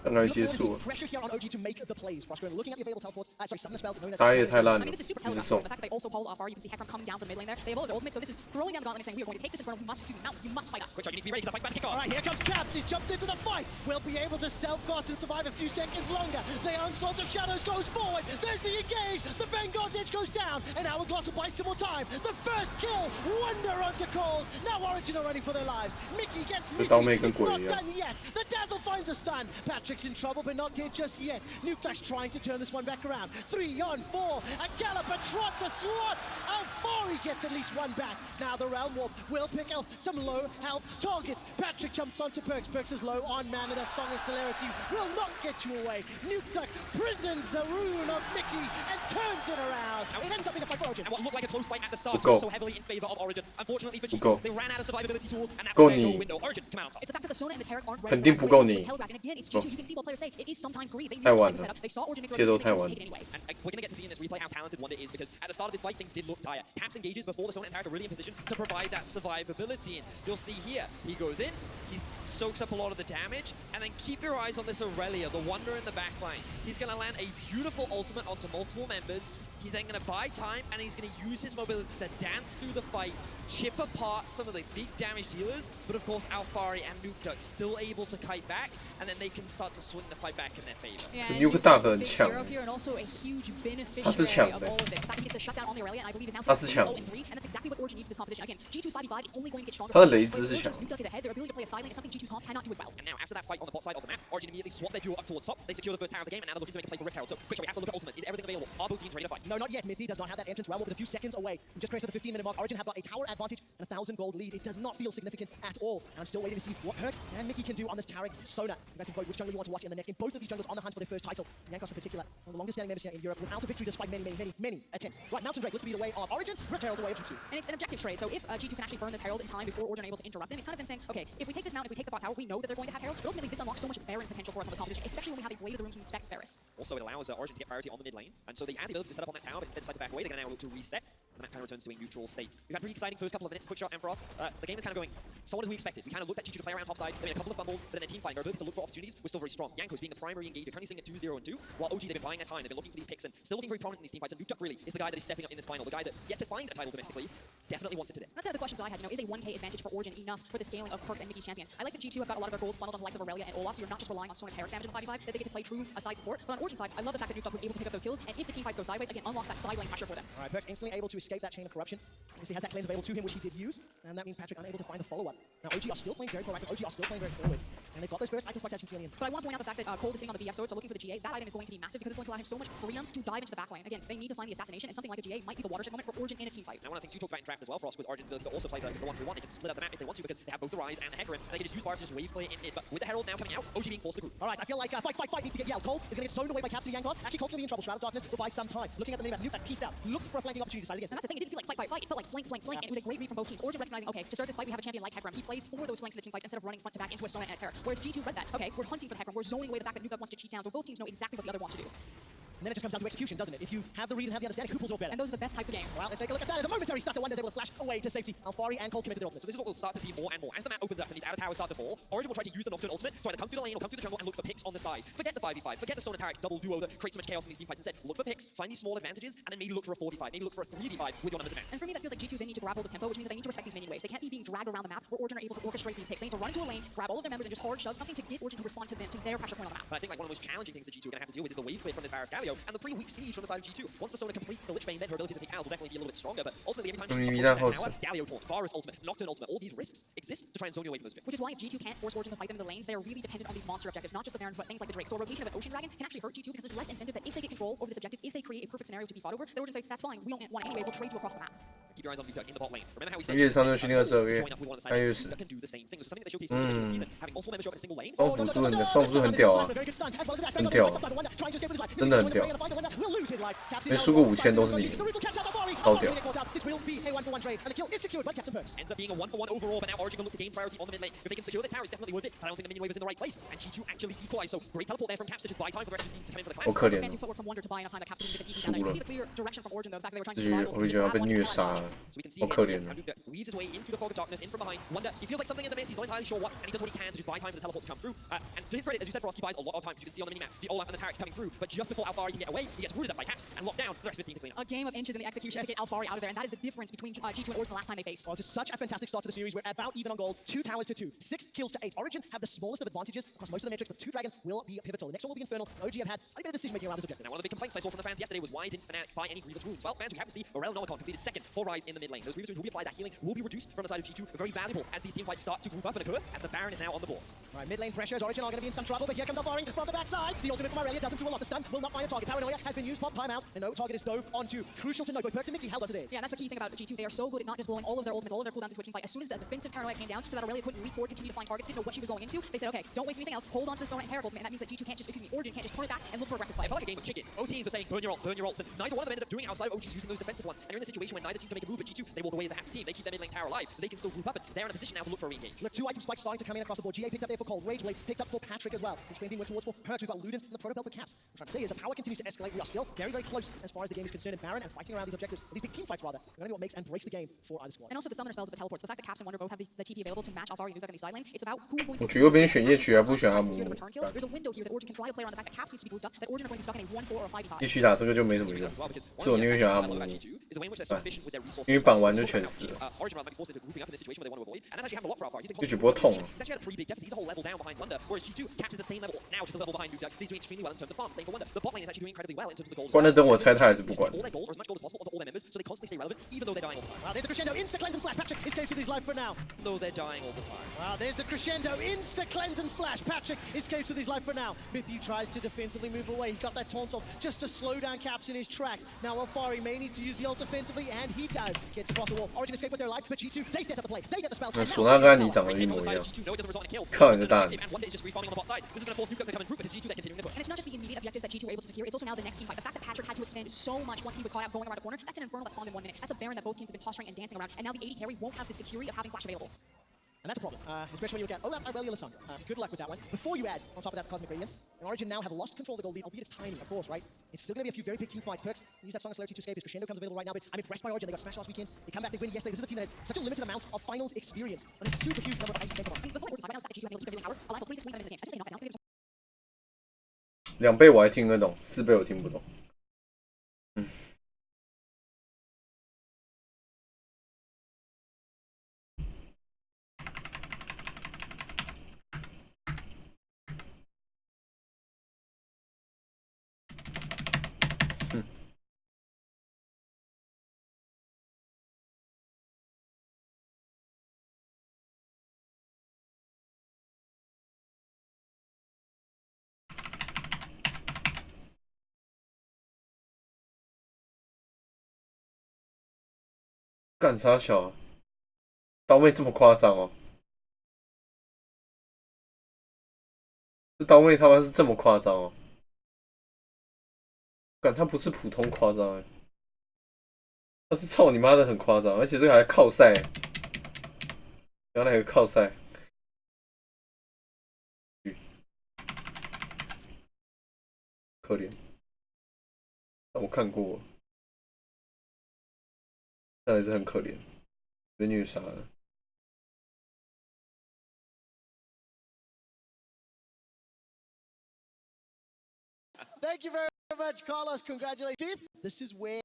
刚刚结束了。 Pressure here on OG to make the plays. Frostgrave looking at the available teleports. Summoner spells. 打野太烂 I 了， mean, this is super 一直 telegraphed. 送 The。fact that they also pulled off R, you can see Hecarim coming down from the mid lane there. They have all their ultimates, so this is throwing down the gauntlet and saying, we are going to take this Inferno, you must fight us. Quick shot, you need to be ready because the fight's about to kick off. All right, here comes Caps. He's jumped into the fight. Will be able to self-cast and survive a few seconds longer. The onslaught of shadows goes forward. There's the engage. The Vanguard's edge goes down. And Hourglass will bite some more time. The first kill. Wonder onto Cold. Now Origin are running for their lives. Mickey gets Mickey. It's not done yet. The Dazzle finds a stun. Patrick's in trouble, but not dead just yet. Nukeduck's trying to turn this one back around. 3 on 4. A Galloper trot to slot. Alfari gets at least one back. Now the Realm Warp will pick Elf some low health targets. Patrick jumps onto Perks. Perks is low on mana. That Song of Celerity will not get you away. Nukeduck prisons the rune of Mickey and turns it around. It ends up being a fight for Origin. And what looked like a close fight at the start, Go. so heavily in favor of Origin. Unfortunately for Go. G2, they ran out of survivability tools, and that Go was their你 goal window. Origin come out on top. It's the fact that the Sona and the Taric aren't ready. 肯定不够你。 And again, it's G2. You can see what players say. It is sometimes greed. They 太晚 knew 了 setup. They saw Origin make 节奏太 they chose 晚 to take it anyway. And we're going to get to see in this replay how talented Wonder is, because at the start of this fight, things did look dire. Caps engages before the Sona and Tarek are really in position to provide that survivability. And you'll see here, he goes in, he soaks up a lot of the damage, and then keep your eyes on this Aurelia, the Wonder in the backline. He's going to land a beautiful ultimate onto multiple members. He's then going to buy time, and he's going to use his mobility to dance through the fight, chip apart some of the big damage dealers, but of course Alfari and Nuke Duck still able to kite back, and then they can start to swing the fight back in their favor. Yeah, and Nuke Nuke Duck is a 很 big 强 hero here and also a huge 他是 beneficiary 强 of 的 all of this. The fact that he gets the shutdown on the Aurelia, and I believe is now 他是 sitting 强 0 and 3, and that's exactly what Origin needs for this competition. Again, G2's 5v5 is only going to get stronger. 他的雷兹是 But 强 Nuke Duck is ahead. Their ability to play a silent is something G2's top cannot do as well. And now, after that fight on the bot side of the map, Origin immediately swap their duo up towards top. They secure the first tower of the game, and now they're looking to make a play for Rift Herald. So, quick, we have to look at ultimates. Is everything available? Are both teams ready to fight? No, not yet. Mithy does not have that entrance. Realm is a few seconds away. We just crashed at the 15-minute mark. Origin have got a tower advantage and a 1,000 gold lead. It does not feel significant at all. And I'm still waiting to see what Herx and Mickey can do on this Tarek Sona. You guys can vote which jungle you want to watch in the next game. Both of these junglers on the hunt for their first title. Yankos in particular, one of the longest standing members here in Europe, without a victory despite many attempts. Right, Mountain Drake looks to be the way of Origin, Rift Herald the way of G2. And it's an objective trade, so if G2 can actually burn this Herald in time before Origin are able to interrupt them, it's kind of them saying, okay, if we take this mountain, if we take the bot tower, we know that they're going to have Herald, but ultimately this unlocks so much Baron potential for us on this competition, especially when we have a Blade of the Room to inspect Ferris. Also, it allows Origin to get priority on the mid lane, and so they add the ability to set up on that tower, but instead decide to back away. They're going to now look to reset, and the map kind of returns to a neutral state. We've had pretty exciting first couple of minutes. Quick shot, Ampharos. The game is kind of going somewhat as we expected. We kind of looked at G2 to play around topside. They made a couple of fumbles, but then their team fight, their ability to look for opportunities was still very strong. Yankos being the primary engager, currently sitting at 2-0 and 2, while OG, they've been buying their time. They've been looking for these picks and still looking very prominent in these team fights. And Nuke Duck really is the guy that is stepping up in this final, the guy that yet to find a title domestically, definitely wants it today. That's kind of the questions that I had. You know, is a 1k advantage for Origin enough for the scaling of Perks and Mickey's champions? I like that G2 have got a lot of their gold funneled on the likes of Aurelia and Olaf, so you're not just relying on Sona and Tarek damage in the 5v5, that they get to play true side support. But on Origin side, I love the fact that Nuke Duck was able to pick up those kills, and if the team fights go sideways, again, unlocks that side lane pressure for them. All right, Perks instantly able to escape that chain of corruption. Obviously has that cleanse available to him, which he did use, and that means Patrick unable to find a follow-up. Now OG are still playing very proactive, OG are still playing very forward, and they've got those first item spots as you can see on the end. But I want to point out the fact that Cold is sitting on the BF sword, so looking for the GA, that item is going to be massive because it's going to allow him so much freedom to dive into the backline. Again, they need to find the assassination, and something like a GA might be the watershed moment for Origin in a team fight. Now, one of the things you talked about in draft as well for us was Origin's ability to also play the 1-3-1. They can split up the map if they want to because they have both the Rise and the Hecarim, and they can just use bars to just wave play in mid. But with the Herald now coming out, OG being forced to group. All right, I feel like fight needs to get yelled. Cold is going to get sewn away by Caps and Yankos. Actually, Cold's going to be in trouble. Shroud of Darkness will buy some time. Looking at the minimap, Nuke that pieced out, looked for a flanking opportunity, decided against And that's the thing, it didn't feel like fight. It felt like flank, and it was a great read from both teams. Origin recognizing, okay, to start this fight, we have a champion like Hecarim. He plays for those flanks in the team fights instead of running front to back into a Sona and a Terror. Whereas G2 read that, okay, we're hunting for the Hecarim, we're zoning away the fact that Nuke Duck wants to cheat down, so both teams know exactly what the other wants to do. And then it just comes down to execution, doesn't it? If you have the read and have the understanding, who pulls off better? And those are the best types of games. Well, let's take a look at that. As a momentary stutter, Wonder's able to flash away to safety. Alfari and Cole committed their ultimates. So this is what we'll start to see more and more. As the map opens up and these outer towers start to fall, Origin will try to use the Nocturne ultimate to either come through the lane or come through the jungle and look for picks on the side. Forget the 5v5, forget the Sona Tarek double duo that creates so much chaos in these team fights. Instead, look for picks, find these small advantages, and then maybe look for a 4v5, maybe look for a 3v5 with your numbers advanced. And for me, that feels like G2 they need to grab hold of tempo, which means that they need to respect these minion waves. They can't be being dragged around the map where Origin are able to orchestrate these picks. They need to run into a lane, grab all of their members, and just hard shove something to get Origin to respond to their pressure point on the map. But I think like one of the most challenging things that G2 are going to have to deal with is the wave clear from this Varus Galio and the pretty weak siege from the side of G2. Once the Sona completes the Lich Bane, then her ability to take towers will definitely be a little bit stronger, but ultimately every time she approaches that tower, Galio taunt, Varus ultimate, Nocturne ultimate, all these risks exist to try and zone you away from those objectives. Which is why if G2 can't force Origin to fight them in the lanes, they're really dependent on these monster objectives, not just the Baron, but things like the Drake. So a rotation of an Ocean Dragon can actually hurt G2 because there's less incentive that if they get control over this objective, if they create a perfect scenario to be fought over, then Origin say, that's fine, we don't want it anyway, we'll trade you across the map. Keep your eyes on Nuke Duck in the bot lane. Remember how we said月上就去那个时候， join up with one on the side. Nuke Duck can do the same thing. It was something that they showcased earlier in the season, having multiple members show up in a single lane. 哦，辅助很屌啊，很屌啊，真的很屌，没输过5000都是你，超屌。 Ends up being a 1-for-1 overall, but now Origin can look to gain priority on the mid lane. If they can secure this tower, it's definitely worth it. But I don't think the minion wave is in the right place. And G2 actually equalize. So great teleport there from Caps to just buy time for the rest of the team to come in for the clash. 好可怜 Fancy 哦， footwork from Wonder to buy enough time that Caps didn't get the TP down there. You can see the clear direction from Origin though, the fact that they were trying 这 to 局 survive. 我就觉得被虐杀了， So we can see 好 here 可怜 how 啊。 Nuke Duck weaves his way into the fog of darkness, in from behind. Wonder, he feels like something is amiss. He's not entirely sure what, and he does what he can to just buy time for the teleport to come through. And to his credit, as you said, Frost, he buys a lot of time. As you can see on the minimap, the Olaf and the Tarek coming through. But just before Alfari can get away, he gets rooted up by Caps and locked down. The rest of his team can clean up. A game of inches in the execution to get Alfari out of there, and that is the difference between G2 and Origin the last time they faced. Well, it's such a fantastic start to the series. We're about even on gold. 2 towers to 2, 6 kills to 8. Origin have the smallest of advantages across most of the metrics, but 2 dragons will be pivotal. The next one will be Infernal. OG have had slightly better decision making around this objective. Now, one of the big complaints I saw from the fans yesterday was why didn't Fnatic buy any Grievous wounds? Well, fans, we have to see Morel Nomicon completed second for Rise in the mid lane. Those Grievous wounds will be applied, that healing will be reduced from the side of G2. Very valuable as these team fights start to group up and occur, as the Baron is now on the board. All right, mid lane pressures. Origin are going to be in some trouble, but here comes Alfari from the backside. The ultimate from Aurelia doesn't do a lot. The stun will not find a target. Paranoia has been used, pop timeout, and no target is dove onto. Crucial to note, both Perks and Mickey held onto this. Yeah, that's the key thing about G2. They are so good at not just blowing all of their ultimates, all of their cooldowns into a team fight. As soon as the defensive paranoia came down, so that Aurelia couldn't leap forward, continue to find targets, didn't know what she was going into, they said, okay, don't waste anything else, hold on to the Sona and Tarek ultimate, and that means that G2 can't just, Origin can't just turn it back and look for aggressive play. I felt like a game of chicken. Both teams were saying, burn your ults, and neither one of them ended up doing it outside of OG using those defensive ones. And you're in a situation where neither team can make make a move, but G2, they walk away as a happy team. They keep their mid lane tower alive. They can still group up, and they're in a position now to look for a re-engage. Look, 2 item spikes starting to come in across the board. GA picked up there for Cole. Rageblade picked up for Patrick as well. Which being worked towards for Perks. We've got Ludens and the Proto Belt for Caps. What I'm trying to say is the power continues to escalate. We are still very, very close as far as the game is concerned. And Baron and fighting around these objectives, these big team fights rather, are going to be what makes and breaks the game for either squad. And also the summoner spells of the teleports. The fact that Caps and Wonder both have the TP available to match Alfari and Nuga on these side lanes. It's about who is going to. 我觉得右边选夜曲还不选阿姆。 There's a window here that Origin can try to play around the fact that Caps needs to be grouped up, that Origin are going to be stuck in a 1-4 or 5v5. 夜曲打这个就没什么用，是我宁愿选阿姆，因为绑完就全死了。夜曲不会痛啊。关了灯我猜他还是不管。 Wow, there's the crescendo, insta cleanse and flash. Patrick escapes with his life for now. Though they're dying all the time. Wow, there's the crescendo, insta cleanse and flash. Patrick escapes with his life for now. Mythiu tries to defensively move away. He got that taunt off just to slow down Caps in his tracks. Now Alfari may need to use the ult defensively, and he does. Gets across the wall. Origin escape with their life, but G2, they set up the play. They get the spells. 那唢呐跟你长得一模一样，靠你的大。 And it's not just the immediate objectives that G2 were able to secure, it's also now the next team fight. The fact that Patrick had to expand so much once he was caught out going around a corner, that's an Infernal that spawned in 1 minute. That's a Baron that both teams have been posturing and dancing around, and now the AD carry won't have the security of having Flash available. And that's a problem, especially when you look at Olaf, Irelia, Lissandra. Good luck with that one. Before you add, on top of that, the Cosmic Radiance, and Origin now have lost control of the gold lead, albeit it's tiny, of course, right? It's still going to be a few very big team fights. Perks use that Song of Celerity to escape. His Crescendo comes available right now, but I'm impressed by Origin. They got smashed last weekend. They come back, they win yesterday. This is a team that has such a limited amount of finals experience, but a super huge number of items to take on. The point right now is that G2 have able to keep their power alive for 26 minutes in this game. I just think2倍我还听得懂，4倍我听不懂。干啥小、啊？刀妹这么夸张哦？这刀妹他妈是这么夸张哦？干，他不是普通夸张哎，他是操你妈的很夸张，而且这个还靠赛，原来有靠赛，可怜。但我看过。 那也是很可怜，被虐杀了。Thank you very much, Carlos. Congratulations. Fifth, this is where.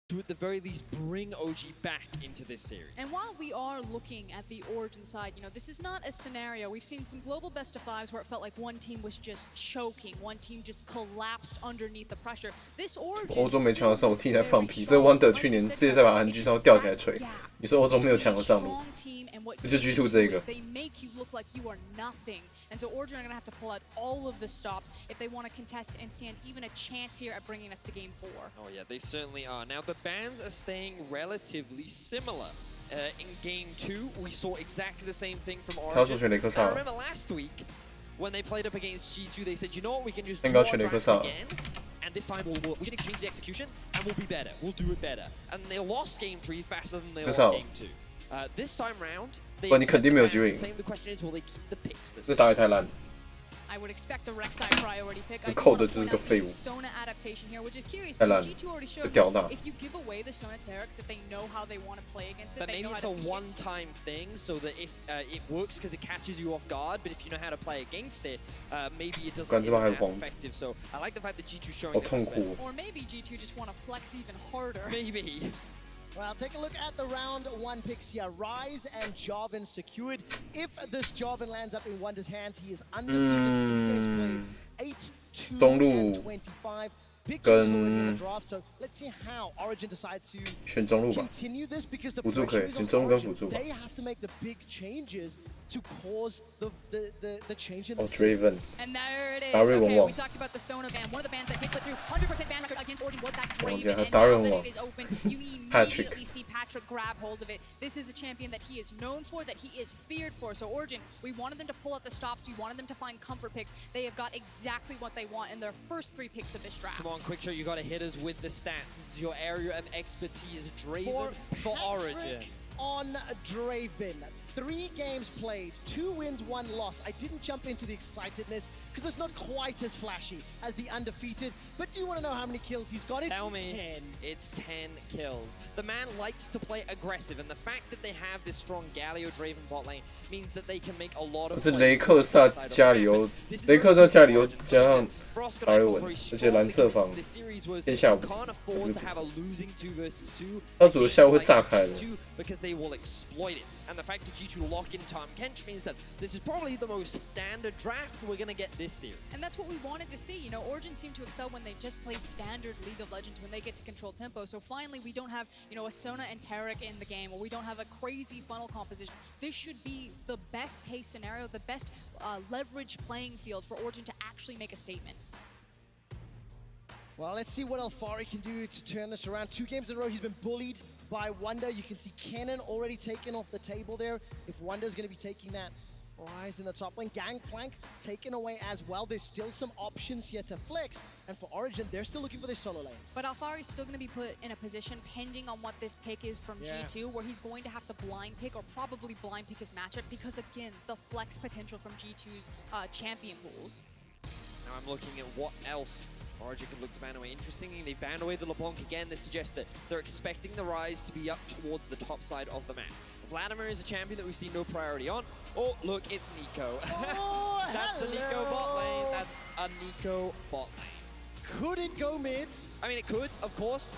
To at the very least bring OG back into this series. And while we are looking at the Origin side, you know, this is not a scenario. We've seen some global best of fives where it felt like one team was just choking, one team just collapsed underneath the pressure. This Origin 欧洲没抢得上，我替你在放屁。这 Wonder 去年世界赛把韩剧上吊起来锤，你说欧洲没有抢得上路，就 G2 这个。 They make you look like you are nothing. And so Origin are going to have to pull out all of the stops if they want to contest and stand even a chance here at bringing us to Game 4. Oh yeah, they certainly are. Now the bans are staying relatively similar. In Game 2, we saw exactly the same thing from Origin. I remember last week when they played up against G2, they said, you know what, we can just do our draft again. And this time we can change the execution and we'll be better. We'll do it better. And they lost Game 3 faster than they lost Game 2. This time round, they the question is, will they keep the picks this time? I would expect a Rek'Sai priority pick. I do want to point out the Sona adaptation here, which is curious because G2 already showed that if you give away the Sona Taric, that they know how they want to play against it. But maybe it's a one-time thing, so that if it works because it catches you off guard, but if you know how to play against it, maybe it doesn't isn't as effective. So I like the fact that G2 showing that. Or maybe G2 just want to flex even harder. Maybe. Well, take a look at the round 1 picks here. Rise and Jarvan secured. If this Jarvan lands up in Wonder's hands, he is undefeated. Games played 8-2-25. Pictures already in the draft, so let's see how Origin decide to continue this because the pressure is on Origin. They have to make the big changes to cause the change in the series. And there it is. Okay, we talked about the Sona ban. One of the bans that did slip through 100% ban record against Origin was that Draven. And now that it is open, you immediately see Patrick grab hold of it. This is a champion that he is known for, that he is feared for. So Origin, we wanted them to pull out the stops. We wanted them to find comfort picks. They have got exactly what they want in their first 3 picks of this draft. on, Quick Show, you got to hit us with the stats. This is your area of expertise, Draven for Origin. On Draven, 3 games played, 2 wins, 1 loss. I didn't jump into the excitedness because it's not quite as flashy as the undefeated. But do you want to know how many kills he's got? It's Tell me, 10. it's 10 kills. The man likes to play aggressive, and the fact that they have this strong Galio Draven bot lane means that they can make a lot of. 是雷克萨加里欧，雷克萨加里欧加上达尔文，而且蓝色方偏下午，他组的下午会炸开的。Because they will exploit it. And the fact that G2 lock in Tom Kench means that this is probably the most standard draft we're going to get this series. And that's what we wanted to see. You know, Origin seem to excel when they just play standard League of Legends, when they get to control tempo. So finally, we don't have, you know, a Sona and Taric in the game, or we don't have a crazy funnel composition. This should be the best case scenario, the best leverage playing field for Origin to actually make a statement. Well, let's see what Alfari can do to turn this around. 2 games in a row, he's been bullied by Wonder. You can see Kennen already taken off the table there. If Wonder's going to be taking that rise in the top lane, Gangplank taken away as well. There's still some options here to flex. And for Origin, they're still looking for their solo lanes. But Alfari's still going to be put in a position, pending on what this pick is from G2, where he's going to have to blind pick, or probably blind pick his matchup, because again, the flex potential from G2's champion pools. Now I'm looking at what else Origin can look to ban away. Interestingly, they banned away the LeBlanc again. This suggests that they're expecting the Rise to be up towards the top side of the map. Vladimir is a champion that we see no priority on. Oh, look, it's Nico. Oh, That's a Nico bot lane. That's a Nico bot lane. Could it go mid? I mean, it could, of course.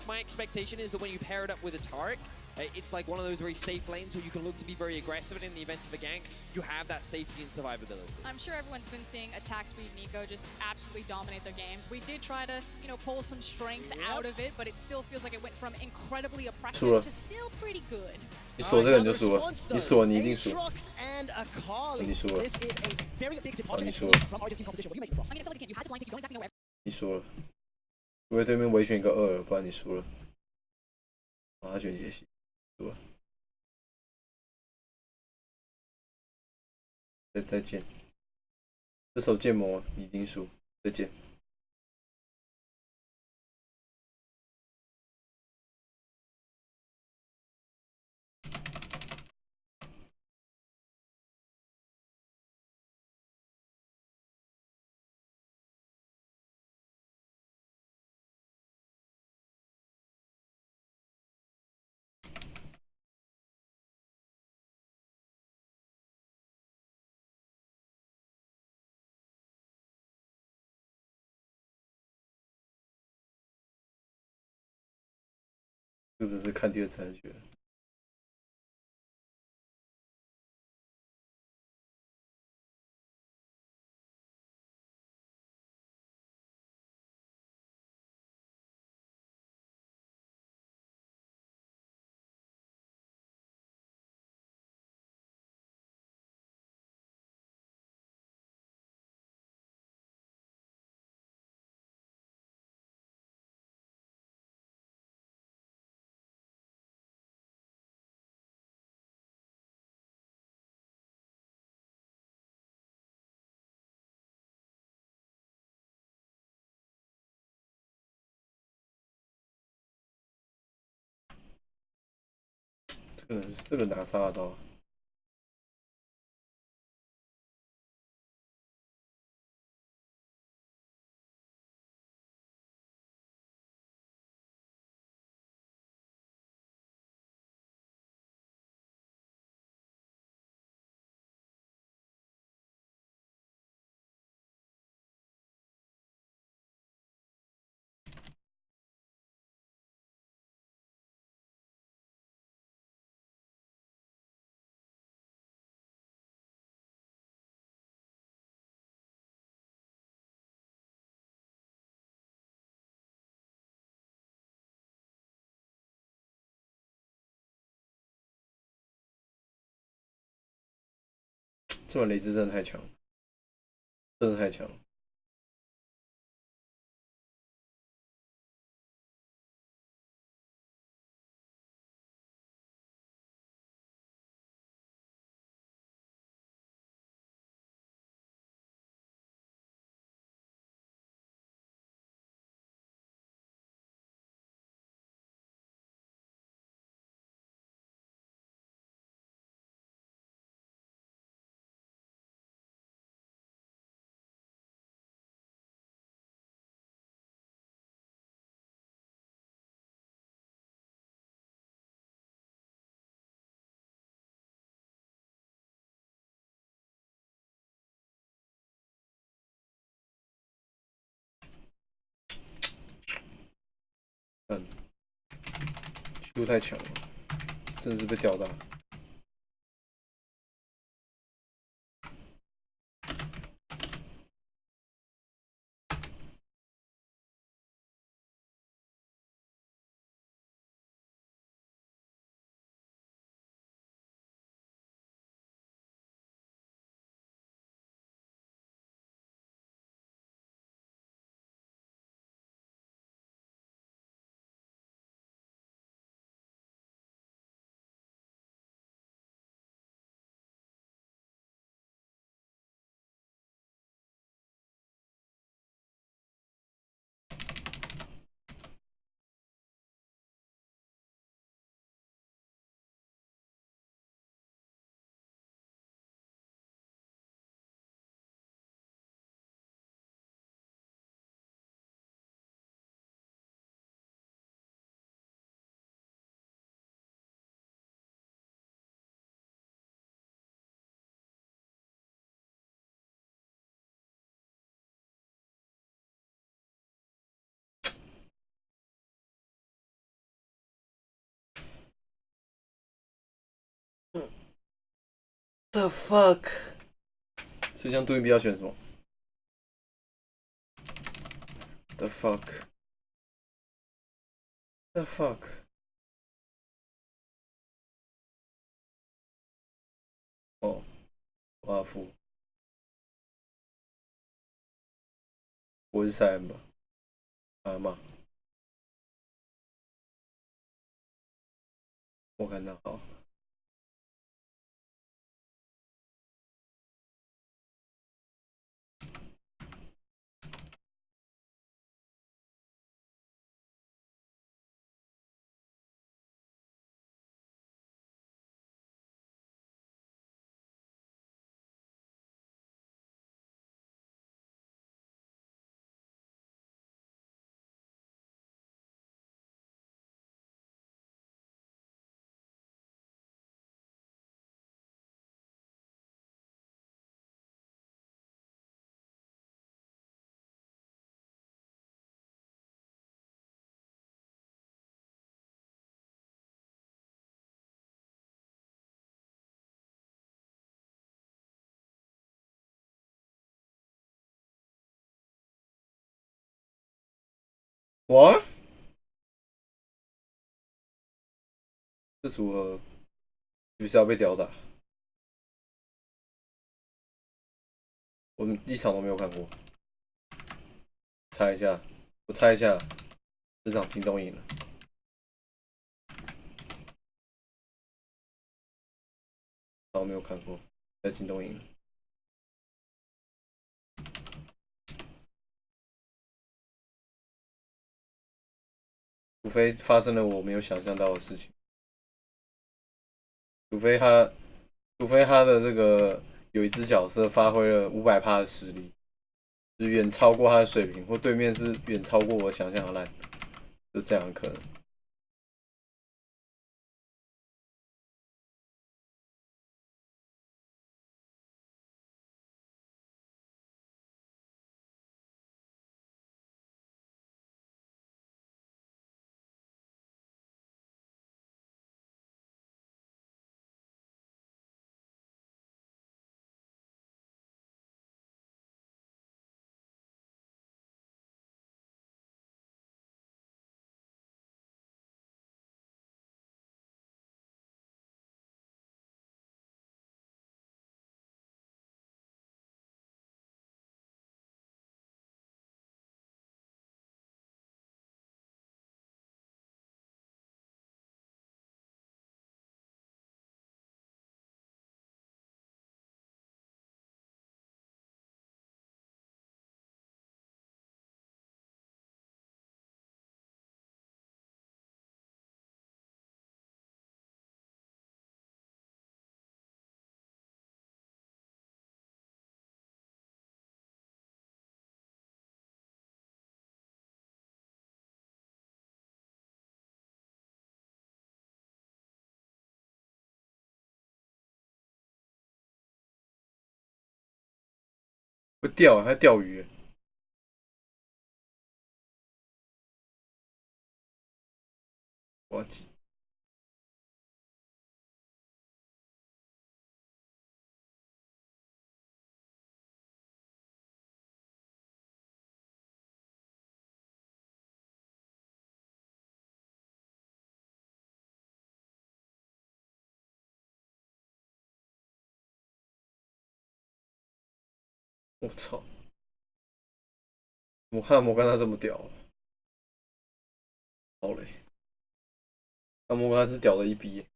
My expectation is that when you pair it up with a Taric, it's like one of those very safe lanes where you can look to be very aggressive, and in the event of a gank, you have that safety and survivability. I'm sure everyone's been seeing attack speed Nico just absolutely dominate their games. We did try to, you know, pull some strength out of it, but it still feels like it went from incredibly oppressive to still pretty good. 你锁这个你就输了，你锁你一定输。你输了。This is a very big departure from Origin's team composition. What do you make of Frost? I mean, I feel like again, you had to blind pick, you don't exactly know where. 你输了，除非对面围选一个2，不然你输了。啊，他选杰西，输了。再见，这手剑魔你一定输，再见。这只是看第2次才学的。这个哪杀得到？这把雷兹真的太强，真的太强。嗯，曲度太强了，真的是被吊到。The fuck？ 所以这样对应必要选什么 ？The fuck？The fuck？ 哦，瓦夫，我是3吧？啊嘛，我看到好。我这组合就是要被吊打，我们一场都没有看过。猜一下，我猜一下，这场京东赢了。我没有看过，在京东赢了。除非发生了我没有想象到的事情，除非他的这个有一只角色发挥了500%的实力，就是远超过他的水平，或对面是远超过我想象的烂，就这样的可能。会钓，还钓鱼。吉。我操！我看摩甘他这么屌，好嘞！那摩甘是屌的一逼。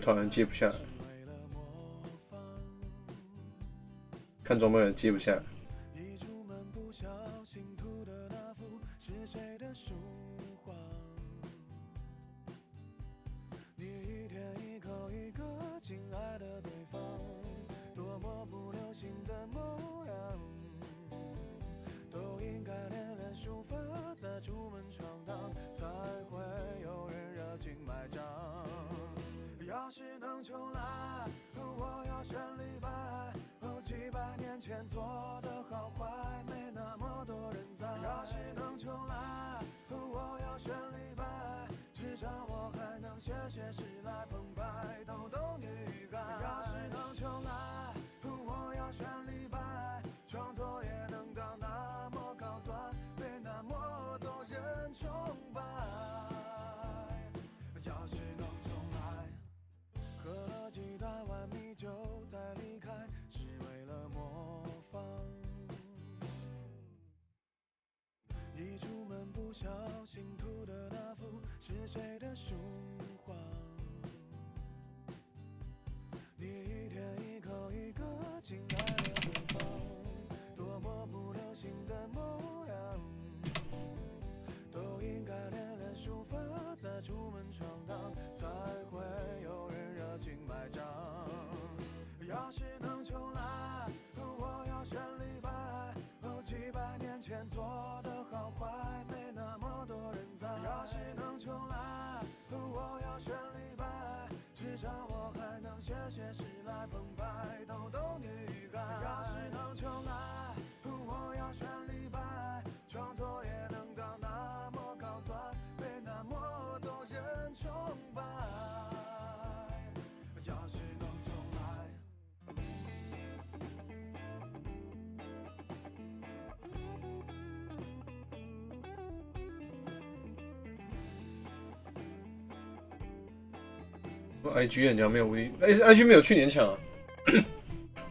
团员接不下来，看装备人接不下来。IG 人家没有威，IG 没有去年强啊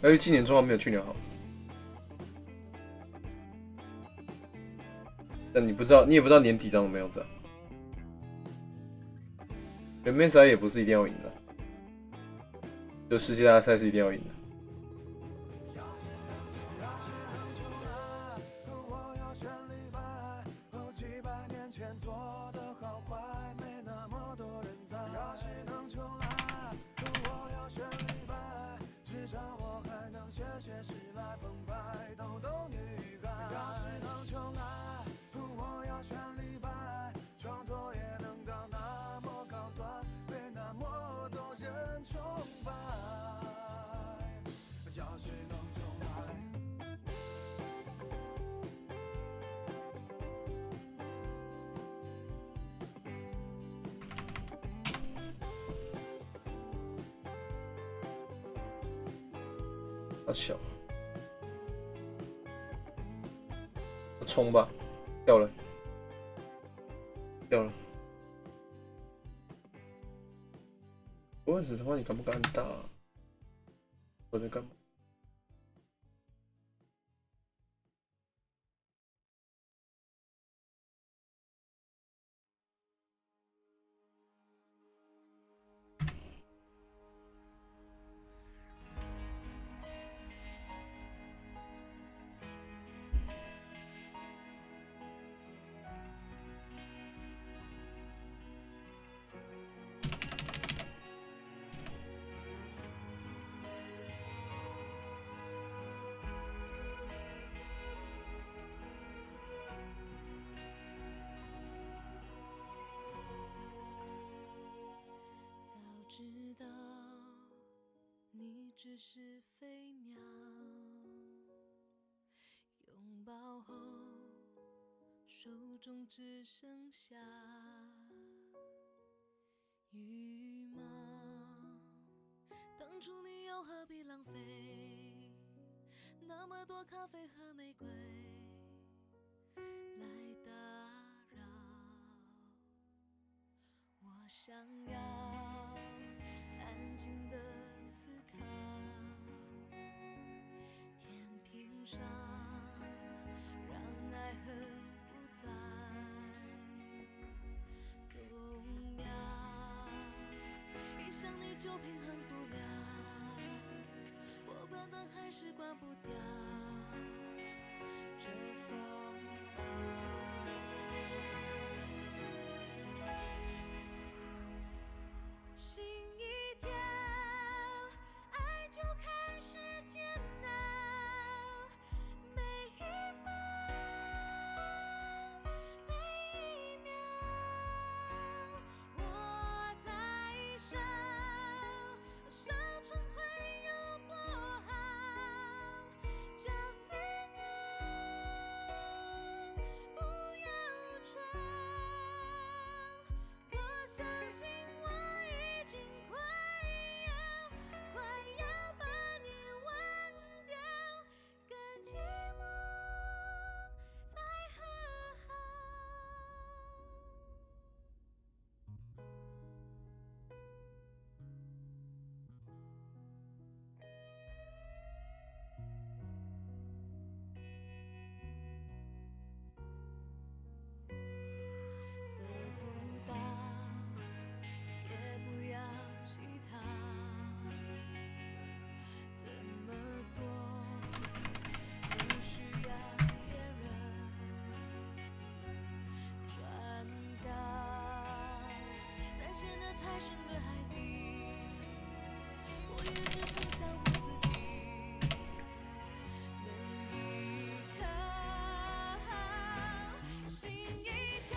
，IG 今年状况没有去年好。但你不知道，你也不知道年底长什么样子啊。人面赛也不是一定要赢的，就世界大赛是一定要赢的。好小，冲吧，掉了，掉了。不会死的话，你敢不敢按大？我在干嘛？知道你只是飞鸟，拥抱后手中只剩下当初你又何必浪费那么多咖啡和玫瑰来打扰？我想要安静的思考，天平上让爱恨不再动摇，一想你就平衡不了，我关灯还是关不掉这风暴。心一跳，爱就看时间闹，每一分每一秒，我在想，烧成灰有多好，叫思念不要吵，我相信我已经快要把你忘掉，更寂寞才和好。得不到，也不要乞讨，怎么做不需要别人转告，在陷得太深的海底，我也只剩下我自己能依靠。心一跳，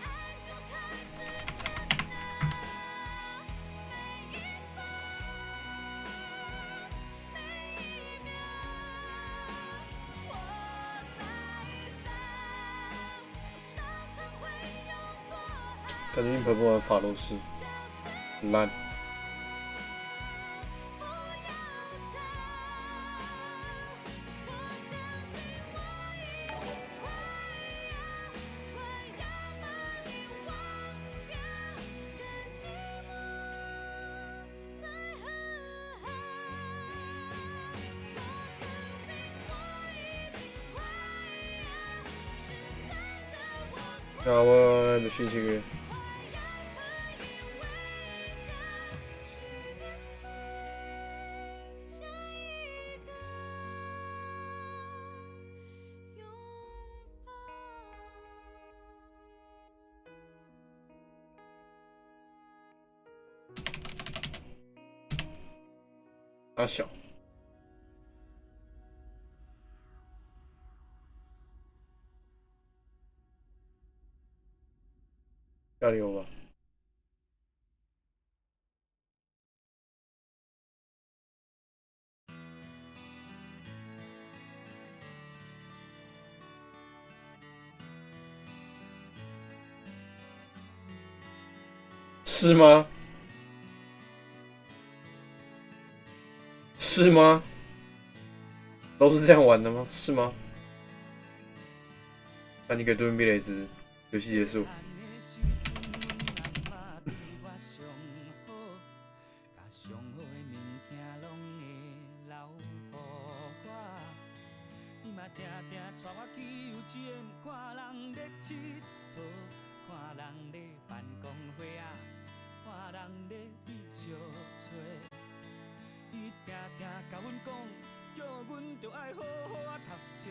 爱就开始煎熬，每一分每一秒，我在想，烧成灰有多好，感觉你陪不完法罗斯，很烂。不要吵，我相信我已经快要把你忘掉，更寂寞才和好。我相信我已经快要是真的，我那我的讯息给。快要可以微笑去面对下一个拥抱。大小，加油吧！是吗？是吗？都是这样玩的吗？是吗？那你给对面避雷兹，游戏结束。定定带我去游园，看人咧佚佗，看人咧办公会啊，看人咧美小吹。伊定定甲阮讲，叫阮着爱好好啊读册。